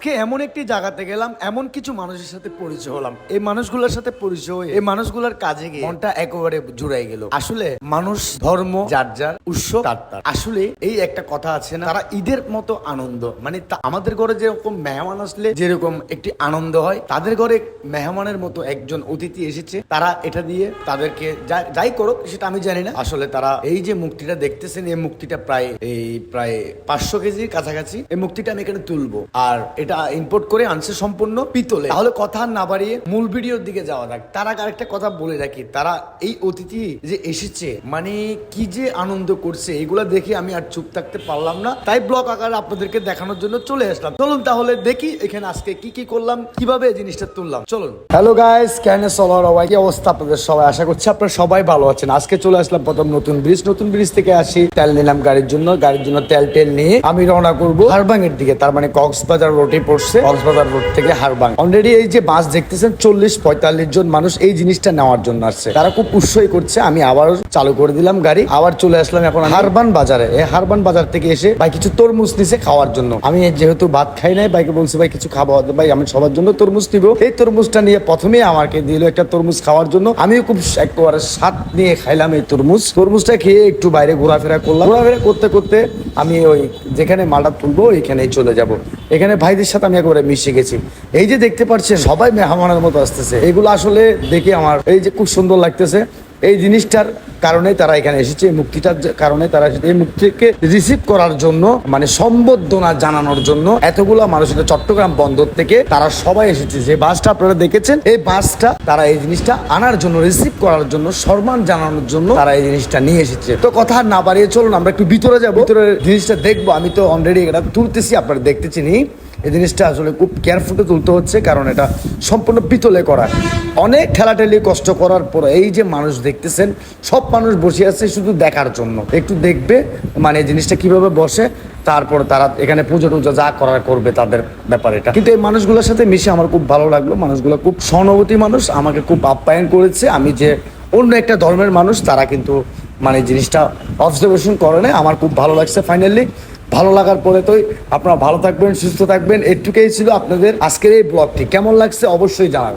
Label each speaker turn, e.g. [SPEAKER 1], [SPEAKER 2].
[SPEAKER 1] আজকে এমন একটি জায়গাতে গেলাম, এমন কিছু মানুষের সাথে পরিচয় হলাম। এই মানুষগুলোর সাথে পরিচয় হয়ে এই মানুষগুলোর কাজে গিয়ে মনটা একেবারে জুড়াই গেল। আসলে মানুষ ধর্ম যার যার উৎস তার তার। আসলে এই একটা কথা আছে না, তারা ঈদের মতো আনন্দ, মানে আমাদের ঘরে যেরকম মেহমান আসলে যেরকম একটি আনন্দ হয়, তাদের ঘরে মেহমানের মতো একজন অতিথি এসেছে। তারা এটা দিয়ে তাদেরকে যাই করুক সেটা আমি জানি না। আসলে তারা এই যে মুক্তিটা দেখতেছেন, এই মুক্তিটা প্রায় 500 কেজির কাছাকাছি। এই মুক্তিটা আমি এখানে তুলবো, আর এটা ইম্পোর্ট করে আনছে সম্পূর্ণ পিতলে। তাহলে কথা না বাড়িয়ে মূল ভিডিওর দিকে যাওয়া যাক। তার আগে আরেকটা কথা বলে রাখি, তারা এই অতিথি যে এসেছে মানে কি যে আনন্দ করছে, এগুলা দেখে আমি আর চুপ থাকতে পারলাম না। তাই ব্লগ আকারে আপনাদেরকে দেখানোর জন্য চলে আসলাম। চলুন তাহলে দেখি এখানে আজকে কি কি করলাম, কিভাবে এই জিনিসটা তুললাম। চলুন। হ্যালো গাইস, কেন সবাই কি অবস্থা আপনাদের? সবাই আশা করছি আপনারা সবাই ভালো আছেন। আজকে চলে আসলাম প্রথম নতুন ব্রিজ থেকে আসি, তেল নিলাম গাড়ির জন্য তেল নিয়ে আমি রওনা করবো হারবাং এর দিকে। তার মানে কক্সবাজার রোডে পড়ছে, কক্সবাজার রোড থেকে হারবাং। অলরেডি এই যে বাস দেখতেছেন 40-45 জন মানুষ এই জিনিসটা নেওয়ার জন্য আসছে। তারা খুব উৎসাহী করছে। আমি আবার চালু করে দিলাম গাড়ি, আবার চলে আসলাম এখন হারবান বাজারে। এই হারবান বাজার থেকে এসে ভাই কিছু তরমুজ নিছে খাওয়ার জন্য। আমি যেহেতু ভাত খাই নাই, ভাইকে বলছি ভাই কিছু খাবো, ভাই আমি সবার জন্য তরমুজ নিব। এই তরমুজটা নিয়ে প্রথমে আমাকে দিল একটা তরমুজ খাওয়ার জন্য। আমিও খুব একেবারে স্বাদ নিয়ে খাইলাম এই তরমুজটা খেয়ে একটু বাইরে ঘোরাফেরা করলাম। ঘোরাফেরা করতে করতে আমি ওই যেখানে মালটা তুলবো ওইখানেই চলে যাব। এখানে ভাইদের সাথে আমি একেবারে মিশে গেছি। এই যে দেখতে পাচ্ছেন সবাই মেহমানের মতো আসতেছে, এগুলো আসলে দেখে আমার এই যে খুব সুন্দর লাগতেছে। এই জিনিসটার কারণে তারা এখানে এসেছে, মুক্তিটার কারণে তারা এসেছে। এই মুক্তিকে রিসিভ করার জন্য, মানে সম্বর্ধনা জানানোর জন্য এতগুলো মানুষের চট্টগ্রাম বন্দর থেকে তারা সবাই এসেছে। যে বাসটা আপনারা দেখেছেন, এই বাসটা তারা এই জিনিসটা আনার জন্য, রিসিভ করার জন্য, সম্মান জানানোর জন্য তারা এই জিনিসটা নিয়ে এসেছে। তো কথা না বাড়িয়ে চলুন আমরা একটু ভিতরে যাবো, ভিতরে জিনিসটা দেখবো। আমি তো অলরেডি এটা তুলতেছি, আপনারা দেখতেছি নি। এই জিনিসটা আসলে খুব কেয়ারফুলি তুলতে হচ্ছে, কারণ এটা সম্পূর্ণ পিতলে করা। অনেক ঠেলাঠেলি কষ্ট করার পর এই যে মানুষ দেখতেছেন, সব মানুষ বসে আছে শুধু দেখার জন্য, একটু দেখবে মানে জিনিসটা কিভাবে বসে, তারপরে তারা এখানে পুজো টুজো যা করার করবে তাদের ব্যাপার এটা। কিন্তু এই মানুষগুলোর সাথে মিশে আমার খুব ভালো লাগলো। মানুষগুলো খুব সহানুভূতি মানুষ, আমাকে খুব আপ্যায়ন করেছে। আমি যে অন্য একটা ধর্মের মানুষ, তারা কিন্তু মানে জিনিসটা অবজারভেশন করে না। আমার খুব ভালো লাগছে। ফাইনালি ভালো লাগার পরে তো আপনারা ভালো থাকবেন, সুস্থ থাকবেন। এটুকুই ছিল আপনাদের আজকের এই ব্লগটি। কেমন লাগছে অবশ্যই জানাবেন।